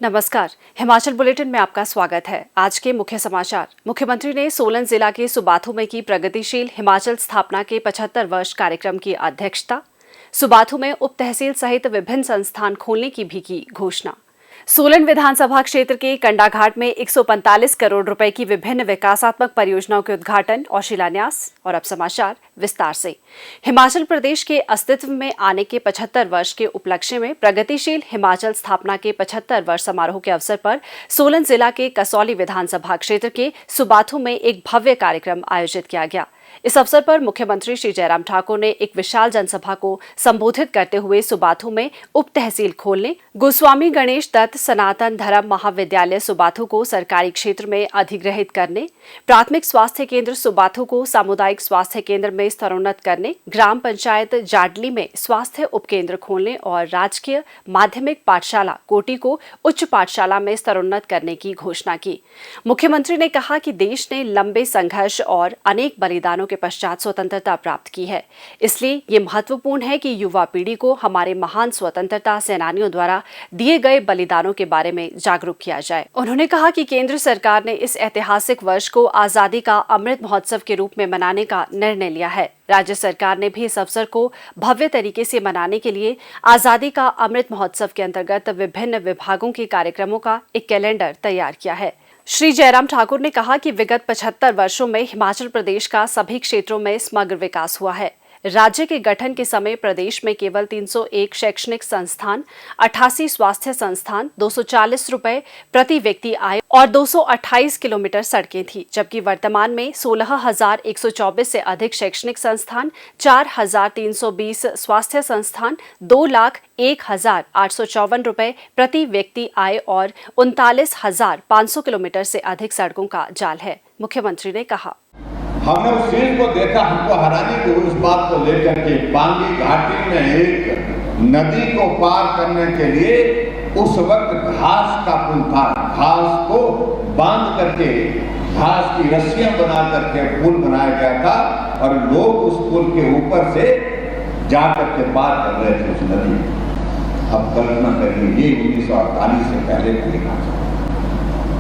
नमस्कार, हिमाचल बुलेटिन में आपका स्वागत है। आज के मुख्य समाचार। मुख्यमंत्री ने सोलन जिला के सुबाथू में की प्रगतिशील हिमाचल स्थापना के 75 वर्ष कार्यक्रम की अध्यक्षता। सुबाथू में उप तहसील सहित विभिन्न संस्थान खोलने की भी की घोषणा। सोलन विधानसभा क्षेत्र के कंडाघाट में 145 करोड़ रुपए की विभिन्न विकासात्मक परियोजनाओं के उद्घाटन और शिलान्यास। और अब समाचार विस्तार से। हिमाचल प्रदेश के अस्तित्व में आने के 75 वर्ष के उपलक्ष्य में प्रगतिशील हिमाचल स्थापना के 75 वर्ष समारोह के अवसर पर सोलन जिला के कसौली विधानसभा क्षेत्र के सुबाथू में एक भव्य कार्यक्रम आयोजित किया गया। इस अवसर पर मुख्यमंत्री श्री जयराम ठाकुर ने एक विशाल जनसभा को संबोधित करते हुए सुबाथू में उप तहसील खोलने, गोस्वामी गणेश दत्त सनातन धर्म महाविद्यालय सुबाथू को सरकारी क्षेत्र में अधिग्रहित करने, प्राथमिक स्वास्थ्य केंद्र सुबाथू को सामुदायिक स्वास्थ्य केंद्र में स्तरोन्नत करने, ग्राम पंचायत जाडली में स्वास्थ्य उपकेंद्र खोलने और राजकीय माध्यमिक पाठशाला कोटी को उच्च पाठशाला में स्तरोन्नत करने की घोषणा की। मुख्यमंत्री ने कहा कि देश ने लंबे संघर्ष और अनेक बलिदानों के पश्चात स्वतंत्रता प्राप्त की है, इसलिए ये महत्वपूर्ण है कि युवा पीढ़ी को हमारे महान स्वतंत्रता सेनानियों द्वारा दिए गए बलिदानों के बारे में जागरूक किया जाए। उन्होंने कहा कि केंद्र सरकार ने इस ऐतिहासिक वर्ष को आजादी का अमृत महोत्सव के रूप में मनाने का निर्णय लिया है। राज्य सरकार ने भी इस अवसर को भव्य तरीके से मनाने के लिए आजादी का अमृत महोत्सव के अंतर्गत विभिन्न विभागों के कार्यक्रमों का एक कैलेंडर तैयार किया है। श्री जयराम ठाकुर ने कहा कि विगत 75 वर्षों में हिमाचल प्रदेश का सभी क्षेत्रों में समग्र विकास हुआ है। राज्य के गठन के समय प्रदेश में केवल 301 शैक्षणिक संस्थान, 88 स्वास्थ्य संस्थान, 240 रुपए प्रति व्यक्ति आय और 228 किलोमीटर सड़कें थी, जबकि वर्तमान में 16,124 से अधिक शैक्षणिक संस्थान, 4,320 स्वास्थ्य संस्थान, 2,01,854 रुपए प्रति व्यक्ति आय और 39,500 किलोमीटर से अधिक सड़कों का जाल है। मुख्यमंत्री ने कहा, हमने उस चीज को देखा, हमको हैरानी को इस बात को लेकर के पांगी घाटी में एक नदी को पार करने के लिए उस वक्त घास का पुल था। घास को बांध करके घास की रस्सियां बना करके पुल बनाया गया था और लोग उस पुल के ऊपर से जाकर के पार कर रहे थे उस नदी। अब कल्पना करिए, ये 1948 से पहले का लिखा था।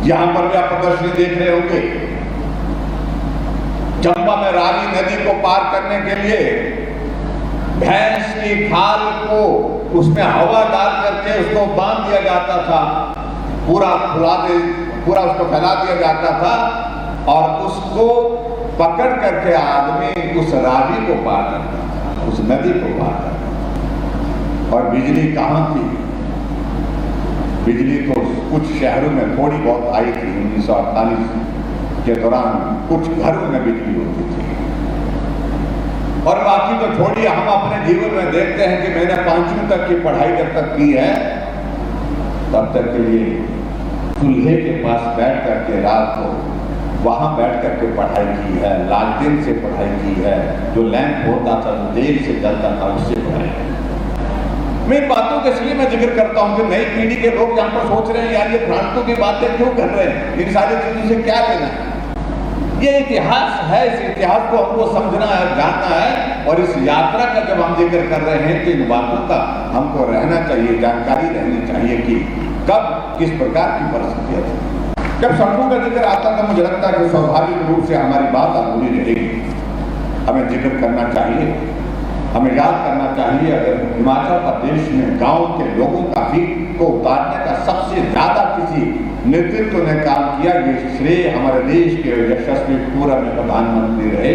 यहां पर भी आप प्रदर्शनी देख रहे होंगे, चंबा में रावी नदी को पार करने के लिए भैंस की खाल को उसमें हवा डाल करके उसको बांध दिया जाता था, पूरा उसको फैला दिया जाता था और उसको पकड़ करके आदमी उस रावी को पार करता था, उस नदी को पार करता था। और बिजली कहां थी? बिजली तो कुछ शहरों में थोड़ी बहुत आई थी। 1948 के दौरान कुछ घरों में बिजली होती थी और बाकी तो छोड़िए, हम अपने जीवन में देखते हैं कि मैंने 5वीं तक की पढ़ाई जब तक की है तब तक के लिए चूल्हे के पास बैठ करके रात को वहां बैठ करके पढ़ाई की है, लालटेन से पढ़ाई की है, जो लैंप होता था जो देर से जलता था उससे पढ़ाई है। मैं इन बातों के इसलिए मैं जिक्र करता हूं कि नई पीढ़ी के लोग यहाँ पर सोच रहे हैं यार ये फालतू की बातें क्यों कर रहे हैं, इन सारी चीजों से क्या लेना है। ये इतिहास है, इस इतिहास को हमको समझना है, जानना है और इस यात्रा का जब हम जिक्र कर रहे हैं तो इन बातों का हमको रहना चाहिए, जानकारी रहनी चाहिए कि कब किस प्रकार की परिस्थितियां थी। जब सड़कों का जिक्र आता था मुझे लगता है कि स्वाभाविक रूप से हमारी बात अधूरी रहेगी। हमें जिक्र करना चाहिए, हमें याद करना चाहिए, अगर हिमाचल प्रदेश में गांव के लोगों का भीख को उतारने का सबसे ज्यादा किसी नेतृत्व ने काम किया, ये श्रेय हमारे देश के यशस्वी पूर्व प्रधानमंत्री रहे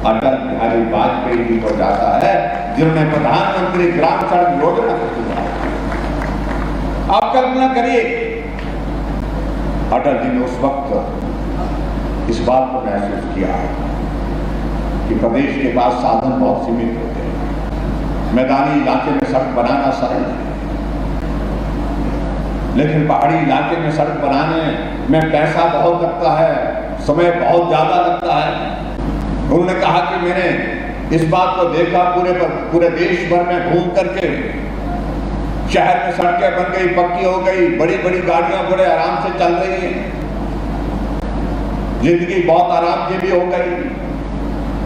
अटल बिहारी वाजपेयी जी को जाता है, जिन्होंने प्रधानमंत्री ग्राम सड़क योजना को शुरू किया। आप कल्पना करिए, अटल जी ने उस वक्त इस बात को महसूस किया कि प्रदेश के पास साधन बहुत सीमित होते हैं, मैदानी इलाके में सड़क बनाना सरल है, लेकिन पहाड़ी इलाके में सड़क बनाने में पैसा बहुत लगता है, समय बहुत ज्यादा लगता है। उन्होंने कहा कि मैंने इस बात को देखा पूरे देश भर में घूम करके, शहर में सड़कें बन गई, पक्की हो गई, बड़ी बड़ी गाड़ियां बड़े आराम से चल रही हैं, जिंदगी बहुत आराम से भी हो गई,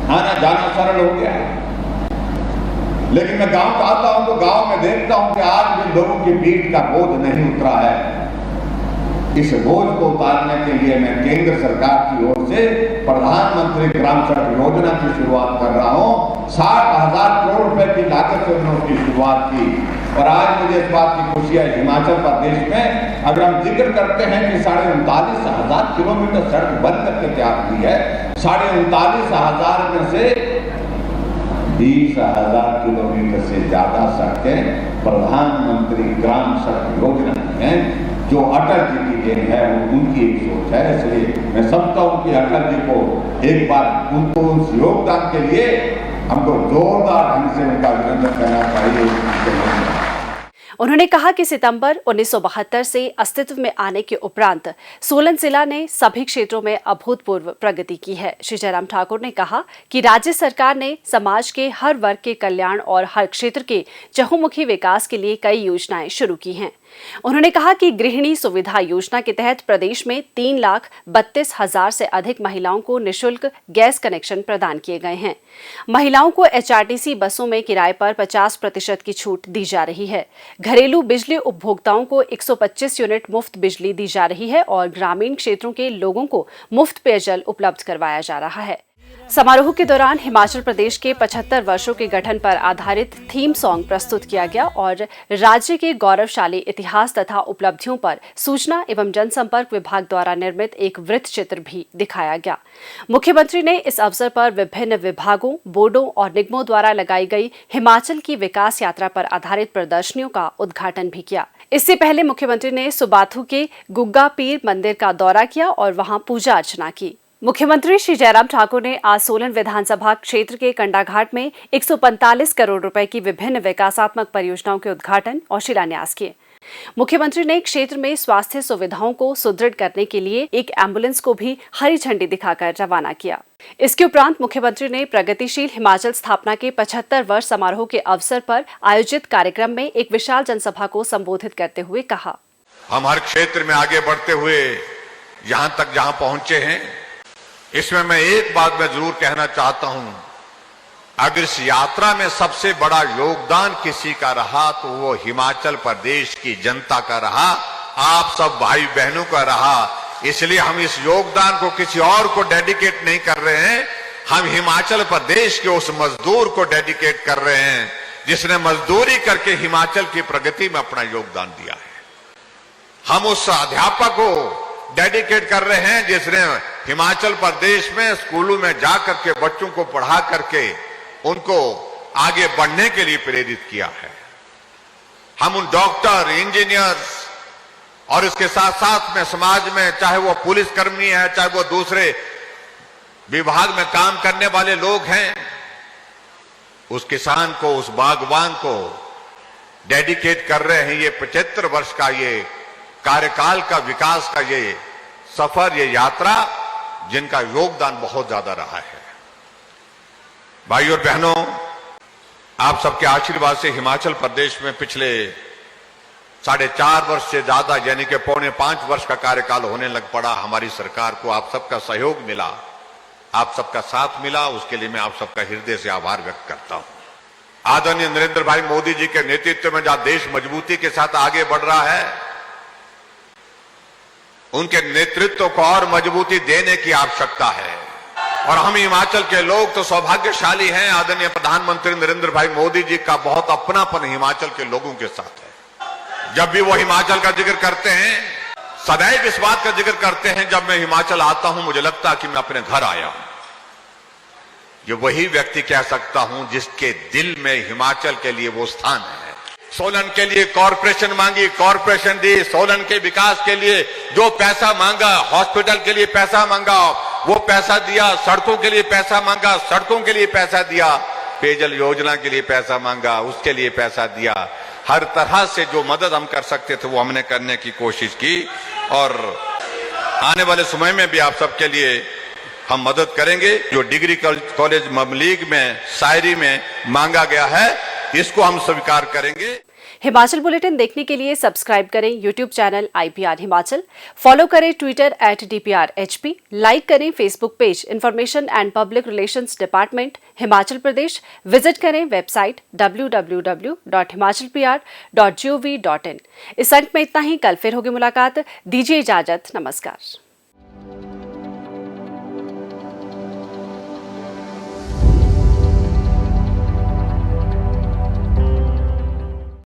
आना जाना सरल हो गया। लेकिन मैं गांव का आता हूं तो गांव में देखता हूं कि आज भी लोगों की पीठ का बोझ नहीं उतरा है। इस बोझ को उतारने के लिए मैं केंद्र सरकार की ओर से प्रधानमंत्री ग्राम सड़क योजना की शुरुआत कर रहा हूं। 60,000 करोड़ रुपए की लागत से उन्होंने उसकी शुरुआत की। और आज मुझे इस बात की खुशी है, हिमाचल प्रदेश में अगर हम जिक्र करते हैं कि 39,500 किलोमीटर सड़क बन करके तैयार हुई है, 39,500 में से 20,000 किलोमीटर से ज्यादा सड़कें प्रधानमंत्री ग्राम सड़क योजना की हैं, जो अटल जी की देन है, उनकी एक सोच है। इसलिए मैं समझता हूं कि अटल जी को एक बार उनको उस योगदान के लिए हमको जोरदार ढंग से उनका अभिनंदन करना चाहिए। उन्होंने कहा कि सितंबर 1972 से अस्तित्व में आने के उपरांत सोलन जिला ने सभी क्षेत्रों में अभूतपूर्व प्रगति की है। श्री जयराम ठाकुर ने कहा कि राज्य सरकार ने समाज के हर वर्ग के कल्याण और हर क्षेत्र के चहुमुखी विकास के लिए कई योजनाएं शुरू की हैं। उन्होंने कहा कि गृहिणी सुविधा योजना के तहत प्रदेश में 3,32,000 से अधिक महिलाओं को निःशुल्क गैस कनेक्शन प्रदान किए गए हैं। महिलाओं को HRTC बसों में किराए पर 50% की छूट दी जा रही है। घरेलू बिजली उपभोक्ताओं को 125 यूनिट मुफ्त बिजली दी जा रही है और ग्रामीण क्षेत्रों के लोगों को मुफ्त पेयजल उपलब्ध करवाया जा रहा है। समारोह के दौरान हिमाचल प्रदेश के 75 वर्षों के गठन पर आधारित थीम सॉन्ग प्रस्तुत किया गया और राज्य के गौरवशाली इतिहास तथा उपलब्धियों पर सूचना एवं जनसंपर्क विभाग द्वारा निर्मित एक वृत्त चित्र भी दिखाया गया। मुख्यमंत्री ने इस अवसर पर विभिन्न विभागों, बोर्डों और निगमों द्वारा लगाई गई हिमाचल की विकास यात्रा पर आधारित प्रदर्शनियों का उद्घाटन भी किया। इससे पहले मुख्यमंत्री ने सुबाथू के गुग्गा पीर मंदिर का दौरा किया और वहां पूजा अर्चना की। मुख्यमंत्री श्री जयराम ठाकुर ने आज सोलन विधानसभा क्षेत्र के कंडाघाट में 145 करोड़ रुपए की विभिन्न विकासात्मक परियोजनाओं के उद्घाटन और शिलान्यास किए। मुख्यमंत्री ने क्षेत्र में स्वास्थ्य सुविधाओं को सुदृढ़ करने के लिए एक एम्बुलेंस को भी हरी झंडी दिखाकर रवाना किया। इसके उपरांत मुख्यमंत्री ने प्रगतिशील हिमाचल स्थापना के 75 वर्ष समारोह के अवसर पर आयोजित कार्यक्रम में एक विशाल जनसभा को संबोधित करते हुए कहा, हम हर क्षेत्र में आगे बढ़ते हुए यहां तक जहां पहुंचे हैं, इसमें मैं एक बात मैं जरूर कहना चाहता हूं, अगर इस यात्रा में सबसे बड़ा योगदान किसी का रहा तो वो हिमाचल प्रदेश की जनता का रहा, आप सब भाई बहनों का रहा। इसलिए हम इस योगदान को किसी और को डेडिकेट नहीं कर रहे हैं, हम हिमाचल प्रदेश के उस मजदूर को डेडिकेट कर रहे हैं जिसने मजदूरी करके हिमाचल की प्रगति में अपना योगदान दिया है। हम उस अध्यापक को डेडिकेट कर रहे हैं जिसने हिमाचल प्रदेश में स्कूलों में जाकर के बच्चों को पढ़ा करके उनको आगे बढ़ने के लिए प्रेरित किया है। हम उन डॉक्टर, इंजीनियर्स और इसके साथ साथ में समाज में चाहे वो पुलिस कर्मी है, चाहे वो दूसरे विभाग में काम करने वाले लोग हैं, उस किसान को, उस बागवान को डेडिकेट कर रहे हैं। ये 75 वर्ष का ये कार्यकाल का विकास का ये सफर, ये यात्रा, जिनका योगदान बहुत ज्यादा रहा है। भाइयों और बहनों, आप सबके आशीर्वाद से हिमाचल प्रदेश में पिछले 4.5 वर्ष से ज्यादा यानी कि 4.25 वर्ष का कार्यकाल होने लग पड़ा। हमारी सरकार को आप सबका सहयोग मिला, आप सबका साथ मिला, उसके लिए मैं आप सबका हृदय से आभार व्यक्त करता हूं। आदरणीय नरेंद्र भाई मोदी जी के नेतृत्व में जहां देश मजबूती के साथ आगे बढ़ रहा है, उनके नेतृत्व को और मजबूती देने की आवश्यकता है। और हम हिमाचल के लोग तो सौभाग्यशाली हैं, आदरणीय प्रधानमंत्री नरेंद्र भाई मोदी जी का बहुत अपनापन हिमाचल के लोगों के साथ है। जब भी वो हिमाचल का जिक्र करते हैं, सदैव इस बात का जिक्र करते हैं, जब मैं हिमाचल आता हूं मुझे लगता है कि मैं अपने घर आया हूं। ये वही व्यक्ति कह सकता हूं जिसके दिल में हिमाचल के लिए वो स्थान है। सोलन के लिए कॉरपोरेशन मांगी, कॉरपोरेशन दी। सोलन के विकास के लिए जो पैसा मांगा, हॉस्पिटल के लिए पैसा मांगा, वो पैसा दिया। सड़कों के लिए पैसा मांगा, सड़कों के लिए पैसा दिया। पेयजल योजना के लिए पैसा मांगा, उसके लिए पैसा दिया। हर तरह से जो मदद हम कर सकते थे वो हमने करने की कोशिश की और आने वाले समय में भी आप सबके लिए हम मदद करेंगे। जो डिग्री कॉलेज ममलीग में, शायरी में मांगा गया है, इसको हम स्वीकार करेंगे। हिमाचल बुलेटिन देखने के लिए सब्सक्राइब करें YouTube channel IPR Himachal, follow करें ट्विटर @DPRHP, लाइक करें Facebook page information and public relations department Himachal Pradesh, visit करें वेबसाइट www.himachalpr.gov.in। इस अंक में इतना ही। कल फिर होगी मुलाकात। दीजिए इजाजत। नमस्कार।